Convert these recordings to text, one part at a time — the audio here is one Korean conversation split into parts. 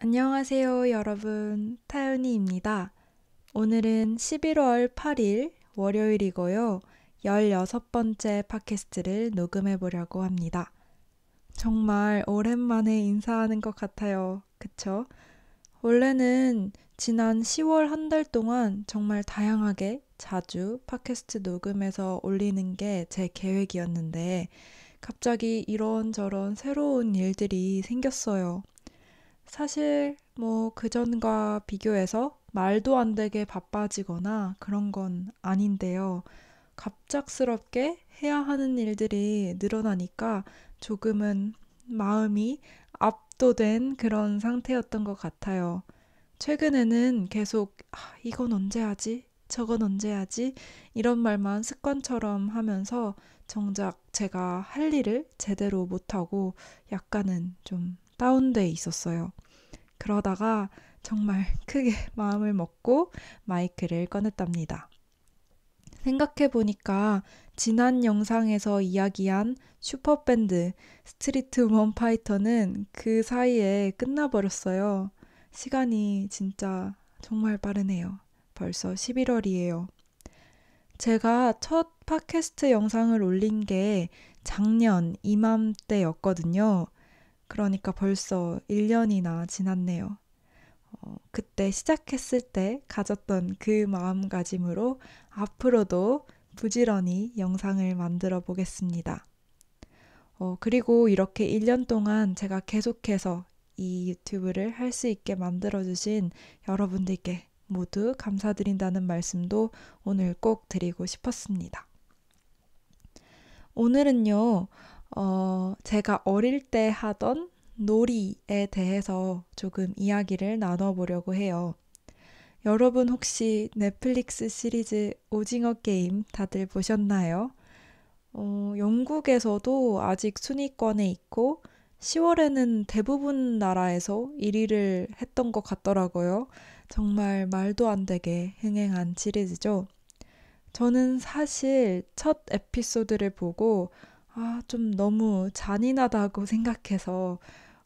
안녕하세요, 여러분. 타연이입니다. 오늘은 11월 8일 월요일이고요. 16번째 팟캐스트를 녹음해 보려고 합니다. 정말 오랜만에 인사하는 것 같아요. 그쵸? 원래는 지난 10월 한 달 동안 정말 다양하게 자주 팟캐스트 녹음해서 올리는 게 제 계획이었는데 갑자기 이런저런 새로운 일들이 생겼어요. 사실 그전과 비교해서 말도 안 되게 바빠지거나 그런 건 아닌데요. 갑작스럽게 해야 하는 일들이 늘어나니까 조금은 마음이 압도된 그런 상태였던 것 같아요. 최근에는 계속 이건 언제 하지? 저건 언제 하지? 이런 말만 습관처럼 하면서 정작 제가 할 일을 제대로 못하고 약간은 좀 다운돼 있었어요. 그러다가 정말 크게 마음을 먹고 마이크를 꺼냈답니다. 생각해보니까 지난 영상에서 이야기한 슈퍼밴드 스트리트 우먼 파이터는 그 사이에 끝나버렸어요. 시간이 진짜 정말 빠르네요. 벌써 11월이에요. 제가 첫 팟캐스트 영상을 올린 게 작년 이맘때였거든요. 그러니까 벌써 1년이나 지났네요. 그때 시작했을 때 가졌던 그 마음가짐으로 앞으로도 부지런히 영상을 만들어 보겠습니다. 그리고 이렇게 1년 동안 제가 계속해서 이 유튜브를 할 수 있게 만들어주신 여러분들께 모두 감사드린다는 말씀도 오늘 꼭 드리고 싶었습니다. 오늘은요, 제가 어릴 때 하던 놀이에 대해서 조금 이야기를 나눠보려고 해요. 여러분 혹시 넷플릭스 시리즈 오징어 게임 다들 보셨나요? 영국에서도 아직 순위권에 있고 10월에는 대부분 나라에서 1위를 했던 것 같더라고요. 정말 말도 안 되게 흥행한 시리즈죠. 저는 사실 첫 에피소드를 보고 좀 너무 잔인하다고 생각해서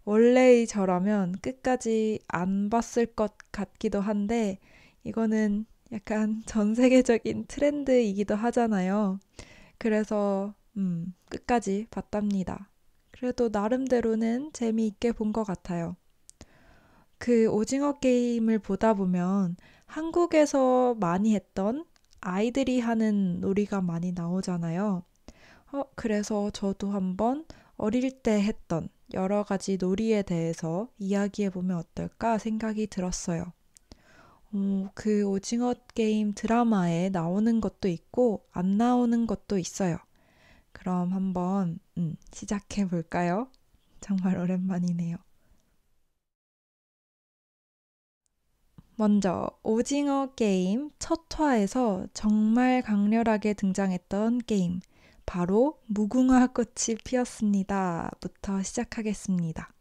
원래의 저라면 끝까지 안 봤을 것 같기도 한데 이거는 약간 전 세계적인 트렌드이기도 하잖아요. 그래서 끝까지 봤답니다. 그래도 나름대로는 재미있게 본 것 같아요. 그 오징어 게임을 보다 보면 한국에서 많이 했던 아이들이 하는 놀이가 많이 나오잖아요. 그래서 저도 한번 어릴 때 했던 여러 가지 놀이에 대해서 이야기해 보면 어떨까 생각이 들었어요. 그 오징어 게임 드라마에 나오는 것도 있고 안 나오는 것도 있어요. 그럼 한번 시작해 볼까요? 정말 오랜만이네요. 먼저 오징어 게임 첫 화에서 정말 강렬하게 등장했던 게임, 바로 무궁화 꽃이 피었습니다. 부터 시작하겠습니다.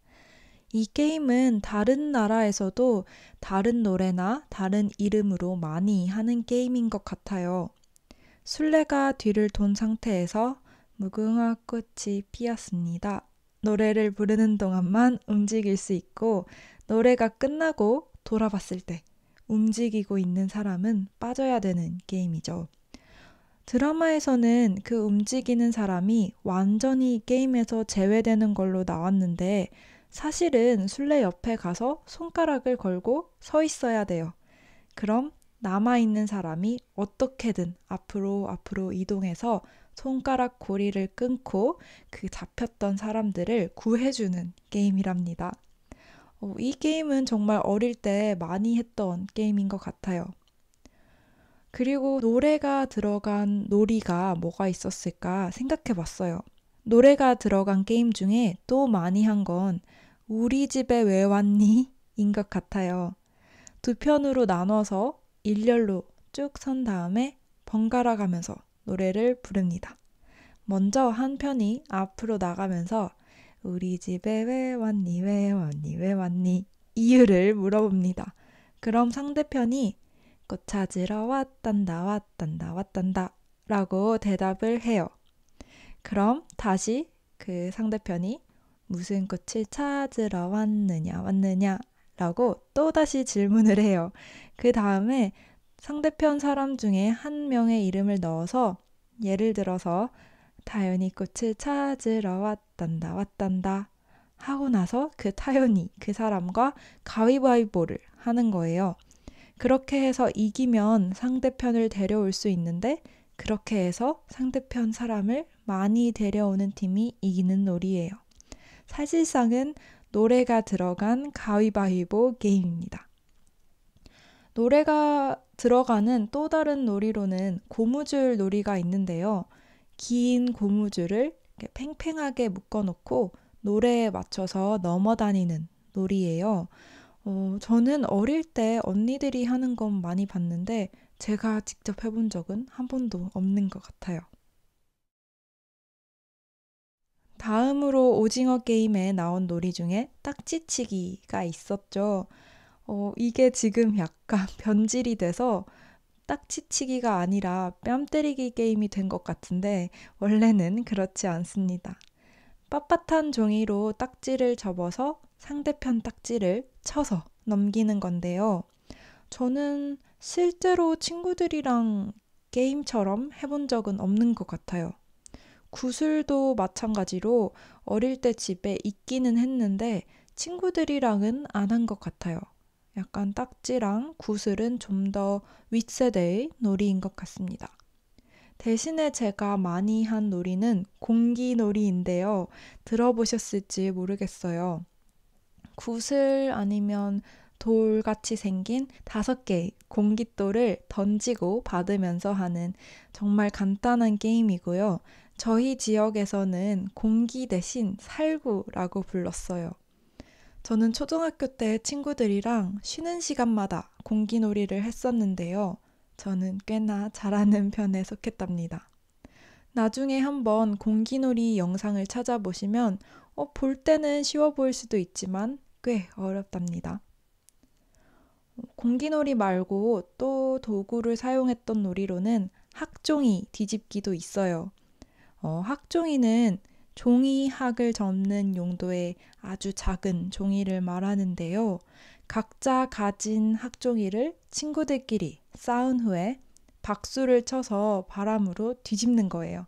이 게임은 다른 나라에서도 다른 노래나 다른 이름으로 많이 하는 게임인 것 같아요. 술래가 뒤를 돈 상태에서 무궁화 꽃이 피었습니다. 노래를 부르는 동안만 움직일 수 있고, 노래가 끝나고 돌아봤을 때 움직이고 있는 사람은 빠져야 되는 게임이죠. 드라마에서는 그 움직이는 사람이 완전히 게임에서 제외되는 걸로 나왔는데 사실은 술래 옆에 가서 손가락을 걸고 서 있어야 돼요. 그럼 남아있는 사람이 어떻게든 앞으로 이동해서 손가락 고리를 끊고 그 잡혔던 사람들을 구해주는 게임이랍니다. 이 게임은 정말 어릴 때 많이 했던 게임인 것 같아요. 그리고 노래가 들어간 놀이가 뭐가 있었을까 생각해 봤어요. 노래가 들어간 게임 중에 또 많이 한 건 우리 집에 왜 왔니? 인 것 같아요. 두 편으로 나눠서 일렬로 쭉 선 다음에 번갈아 가면서 노래를 부릅니다. 먼저 한 편이 앞으로 나가면서 우리 집에 왜 왔니, 왜 왔니, 왜 왔니? 이유를 물어봅니다. 그럼 상대편이 꽃 찾으러 왔단다, 왔단다, 왔단다 라고 대답을 해요. 그럼 다시 그 상대편이 무슨 꽃을 찾으러 왔느냐, 왔느냐 라고 또다시 질문을 해요. 그 다음에 상대편 사람 중에 한 명의 이름을 넣어서 예를 들어서 타연이 꽃을 찾으러 왔단다 왔단다 하고 나서 그 타연이 그 사람과 가위바위보를 하는 거예요. 그렇게 해서 이기면 상대편을 데려올 수 있는데 그렇게 해서 상대편 사람을 많이 데려오는 팀이 이기는 놀이예요. 사실상은 노래가 들어간 가위바위보 게임입니다. 노래가 들어가는 또 다른 놀이로는 고무줄 놀이가 있는데요. 긴 고무줄을 이렇게 팽팽하게 묶어놓고 노래에 맞춰서 넘어다니는 놀이예요. 저는 어릴 때 언니들이 하는 건 많이 봤는데 제가 직접 해본 적은 한 번도 없는 것 같아요. 다음으로 오징어 게임에 나온 놀이 중에 딱지치기가 있었죠. 이게 지금 약간 변질이 돼서 딱지치기가 아니라 뺨 때리기 게임이 된 것 같은데 원래는 그렇지 않습니다. 빳빳한 종이로 딱지를 접어서 상대편 딱지를 쳐서 넘기는 건데요. 저는 실제로 친구들이랑 게임처럼 해본 적은 없는 것 같아요. 구슬도 마찬가지로 어릴 때 집에 있기는 했는데 친구들이랑은 안 한 것 같아요. 약간 딱지랑 구슬은 좀 더 윗세대의 놀이인 것 같습니다. 대신에 제가 많이 한 놀이는 공기놀이인데요. 들어보셨을지 모르겠어요. 구슬 아니면 돌같이 생긴 5개의 공깃돌을 던지고 받으면서 하는 정말 간단한 게임이고요. 저희 지역에서는 공기 대신 살구라고 불렀어요. 저는 초등학교 때 친구들이랑 쉬는 시간마다 공기놀이를 했었는데요. 저는 꽤나 잘하는 편에 속했답니다. 나중에 한번 공기놀이 영상을 찾아보시면 볼 때는 쉬워 보일 수도 있지만 꽤 어렵답니다. 공기놀이 말고 또 도구를 사용했던 놀이로는 학종이 뒤집기도 있어요. 학종이는 종이학을 접는 용도의 아주 작은 종이를 말하는데요. 각자 가진 학종이를 친구들끼리 쌓은 후에 박수를 쳐서 바람으로 뒤집는 거예요.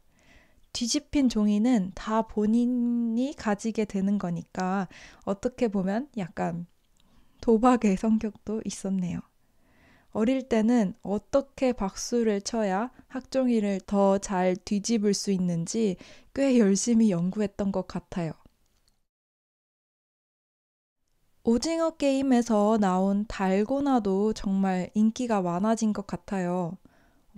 뒤집힌 종이는 다 본인이 가지게 되는 거니까 어떻게 보면 약간 도박의 성격도 있었네요. 어릴 때는 어떻게 박수를 쳐야 학종이를 더 잘 뒤집을 수 있는지 꽤 열심히 연구했던 것 같아요. 오징어 게임에서 나온 달고나도 정말 인기가 많아진 것 같아요.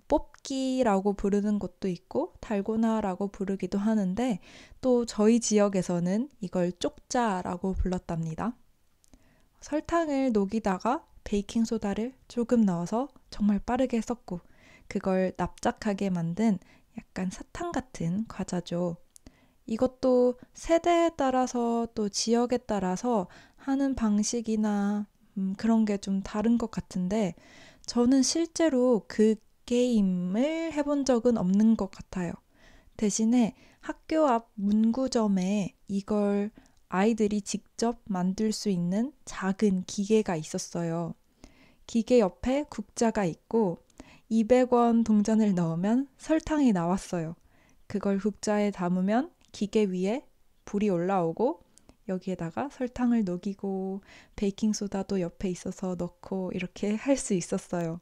뽑기라고 부르는 곳도 있고 달고나라고 부르기도 하는데 또 저희 지역에서는 이걸 쪽자라고 불렀답니다. 설탕을 녹이다가 베이킹소다를 조금 넣어서 정말 빠르게 섞고 그걸 납작하게 만든 약간 사탕 같은 과자죠. 이것도 세대에 따라서 또 지역에 따라서 하는 방식이나 그런 게 좀 다른 것 같은데 저는 실제로 그 게임을 해본 적은 없는 것 같아요. 대신에 학교 앞 문구점에 이걸 아이들이 직접 만들 수 있는 작은 기계가 있었어요. 기계 옆에 국자가 있고 200원 동전을 넣으면 설탕이 나왔어요. 그걸 국자에 담으면 기계 위에 불이 올라오고 여기에다가 설탕을 녹이고 베이킹소다도 옆에 있어서 넣고 이렇게 할 수 있었어요.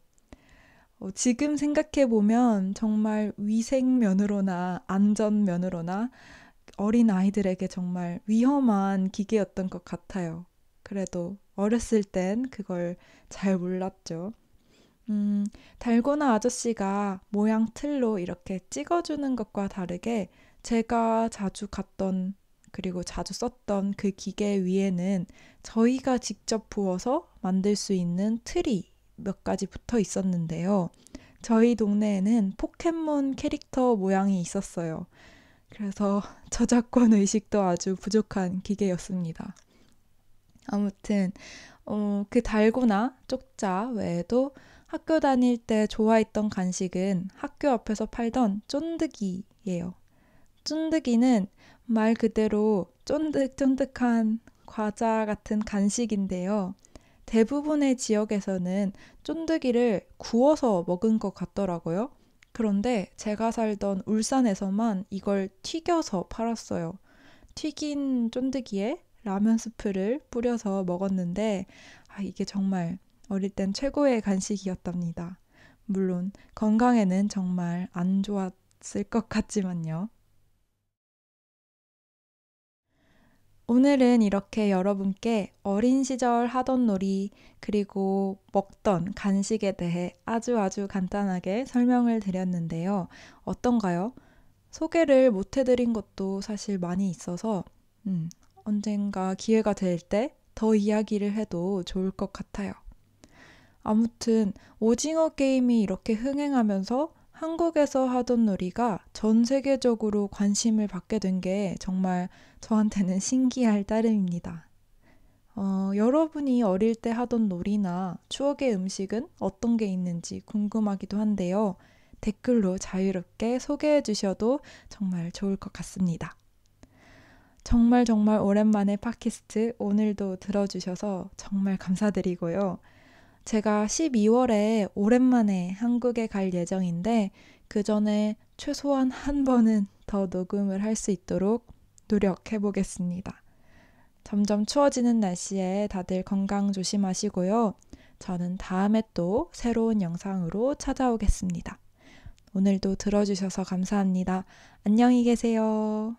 지금 생각해보면 정말 위생면으로나 안전면으로나 어린 아이들에게 정말 위험한 기계였던 것 같아요. 그래도 어렸을 땐 그걸 잘 몰랐죠. 달고나 아저씨가 모양 틀로 이렇게 찍어주는 것과 다르게 제가 자주 갔던 그리고 자주 썼던 그 기계 위에는 저희가 직접 부어서 만들 수 있는 틀이 몇 가지 붙어 있었는데요. 저희 동네에는 포켓몬 캐릭터 모양이 있었어요. 그래서 저작권 의식도 아주 부족한 기계였습니다. 아무튼 그 달고나 쪽자 외에도 학교 다닐 때 좋아했던 간식은 학교 앞에서 팔던 쫀득이예요. 쫀득이는 말 그대로 쫀득쫀득한 과자 같은 간식인데요. 대부분의 지역에서는 쫀득이를 구워서 먹은 것 같더라고요. 그런데 제가 살던 울산에서만 이걸 튀겨서 팔았어요. 튀긴 쫀득이에 라면 스프를 뿌려서 먹었는데, 이게 정말 어릴 땐 최고의 간식이었답니다. 물론 건강에는 정말 안 좋았을 것 같지만요. 오늘은 이렇게 여러분께 어린 시절 하던 놀이, 그리고 먹던 간식에 대해 아주 간단하게 설명을 드렸는데요. 어떤가요? 소개를 못 해드린 것도 사실 많이 있어서, 언젠가 기회가 될 때 더 이야기를 해도 좋을 것 같아요. 아무튼 오징어 게임이 이렇게 흥행하면서 한국에서 하던 놀이가 전 세계적으로 관심을 받게 된 게 정말 저한테는 신기할 따름입니다. 여러분이 어릴 때 하던 놀이나 추억의 음식은 어떤 게 있는지 궁금하기도 한데요. 댓글로 자유롭게 소개해 주셔도 정말 좋을 것 같습니다. 정말 오랜만에 팟캐스트 오늘도 들어주셔서 정말 감사드리고요. 제가 12월에 오랜만에 한국에 갈 예정인데 그 전에 최소한 한 번은 더 녹음을 할 수 있도록 노력해 보겠습니다. 점점 추워지는 날씨에 다들 건강 조심하시고요. 저는 다음에 또 새로운 영상으로 찾아오겠습니다. 오늘도 들어주셔서 감사합니다. 안녕히 계세요.